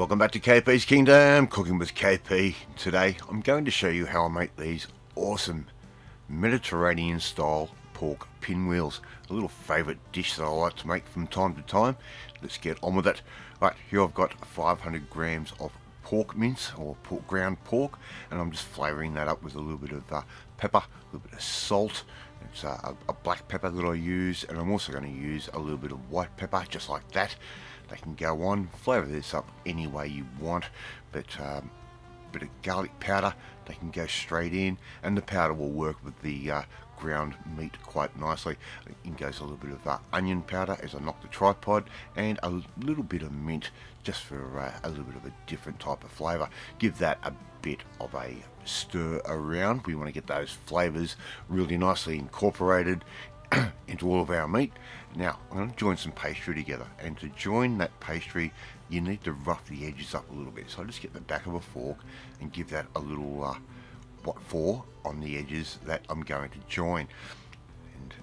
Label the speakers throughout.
Speaker 1: Welcome back to KP's Kingdom, Cooking with KP. Today I'm going to show you how I make these awesome Mediterranean style pork pinwheels. A little favourite dish that I like to make from time to time. Let's get on with it. Right, here I've got 500 grams of pork mince or ground pork, and I'm just flavouring that up with a little bit of pepper, a little bit of salt. It's a black pepper that I use, and I'm also going to use a little bit of white pepper, just like that. They can go on, flavour this up any way you want, but bit of garlic powder, they can go straight in, and the powder will work with the ground meat quite nicely. In goes a little bit of onion powder as I knock the tripod, and a little bit of mint just for a little bit of a different type of flavour. Give that a bit of a stir around. We want to get those flavours really nicely incorporated into all of our meat. Now I'm going to join some pastry together, and to join that pastry you need to rough the edges up a little bit. So I just get the back of a fork and give that a little what for on the edges that I'm going to join. And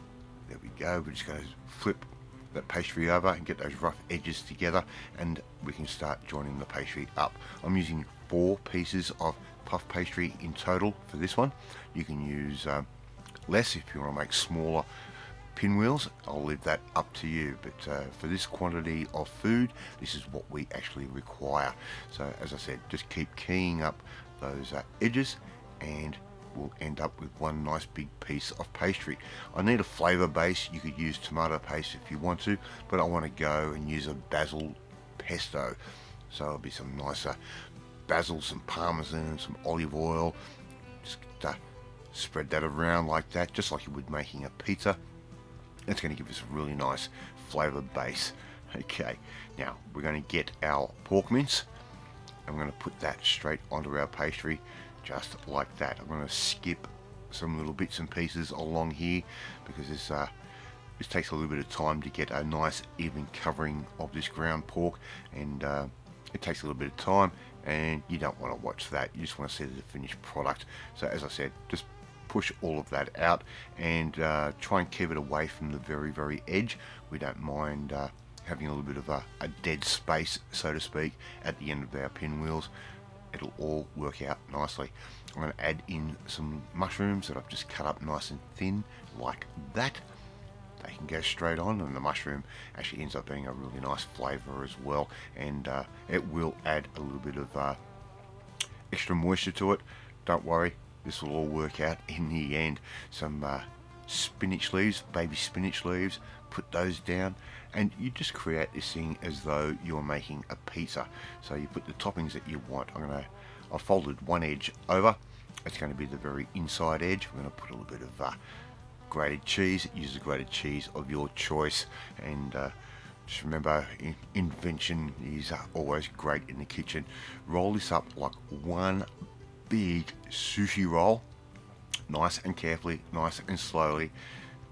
Speaker 1: there we go. We're just going to flip that pastry over and get those rough edges together, and we can start joining the pastry up. I'm using 4 pieces of puff pastry in total for this one. You can use less if you want to make smaller pinwheels. I'll leave that up to you, but for this quantity of food, this is what we actually require. So as I said, just keep keying up those edges, and we'll end up with one nice big piece of pastry. I need a flavour base. You could use tomato paste if you want to, but I want to go and use a basil pesto. So it'll be some nicer basil, some parmesan, and some olive oil. Just spread that around like that, just like you would making a pizza. It's going to give us a really nice flavour base. Okay, now we're going to get our pork mince. I'm going to put that straight onto our pastry, just like that. I'm going to skip some little bits and pieces along here because this takes a little bit of time to get a nice even covering of this ground pork, and it takes a little bit of time, and you don't want to watch that. You just want to see the finished product. So as I said, just push all of that out, and try and keep it away from the very edge. We don't mind having a little bit of a dead space, so to speak, at the end of our pinwheels. It'll all work out nicely. I'm going to add in some mushrooms that I've just cut up nice and thin like that. They can go straight on, and the mushroom actually ends up being a really nice flavour as well, and it will add a little bit of extra moisture to it. Don't worry, this will all work out in the end. Some spinach leaves, baby spinach leaves, put those down, and you just create this thing as though you're making a pizza. So you put the toppings that you want. I've folded one edge over. It's going to be the very inside edge. We're going to put a little bit of grated cheese. Use the grated cheese of your choice, and just remember, invention is always great in the kitchen. Roll this up like one big sushi roll, nice and carefully, nice and slowly,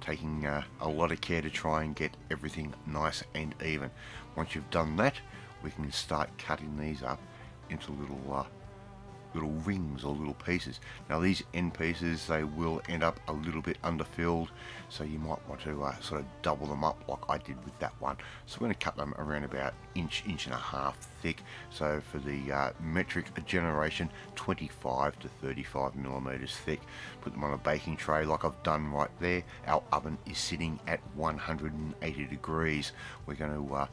Speaker 1: taking a lot of care to try and get everything nice and even. Once you've done that, we can start cutting these up into little rings or little pieces. Now these end pieces, they will end up a little bit underfilled, so you might want to sort of double them up like I did with that one. So we're going to cut them around about inch and a half thick. So for the metric generation, 25 to 35 millimeters thick. Put them on a baking tray like I've done right there. Our oven is sitting at 180 degrees. We're going to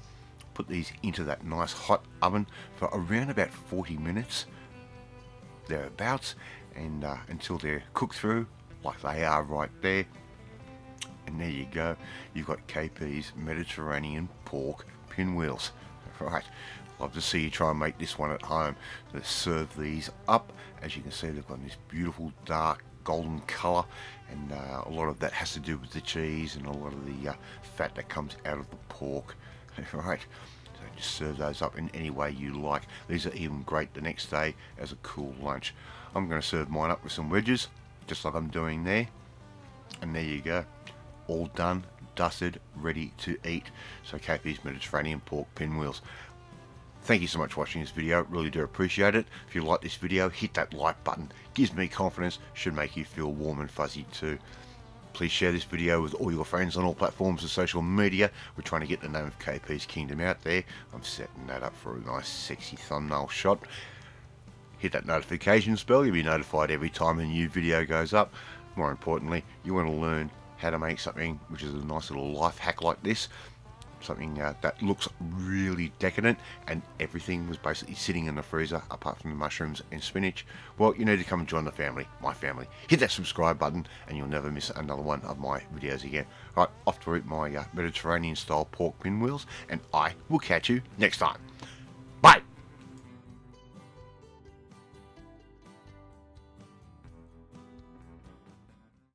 Speaker 1: put these into that nice hot oven for around about 40 minutes thereabouts, and until they're cooked through like they are right there. And there you go, you've got KP's Mediterranean pork pinwheels. Right, love to see you try and make this one at home. Let's serve these up. As you can see, they've got this beautiful dark golden colour, and a lot of that has to do with the cheese and a lot of the fat that comes out of the pork. Right, so just serve those up in any way you like. These are even great the next day as a cool lunch. I'm going to serve mine up with some wedges, just like I'm doing there. And there you go, all done, dusted, ready to eat. So KP's Mediterranean pork pinwheels. Thank you so much for watching this video, really do appreciate it. If you like this video, hit that like button, gives me confidence, should make you feel warm and fuzzy too. Please share this video with all your friends on all platforms of social media. We're trying to get the name of KP's Kingdom out there. I'm setting that up for a nice sexy thumbnail shot. Hit that notification bell, you'll be notified every time a new video goes up. More importantly, you want to learn how to make something which is a nice little life hack like this. Something that looks really decadent, and everything was basically sitting in the freezer apart from the mushrooms and spinach. Well, you need to come and join the family, my family. Hit that subscribe button and you'll never miss another one of my videos again. Right, off to eat my Mediterranean style pork pinwheels, and I will catch you next time.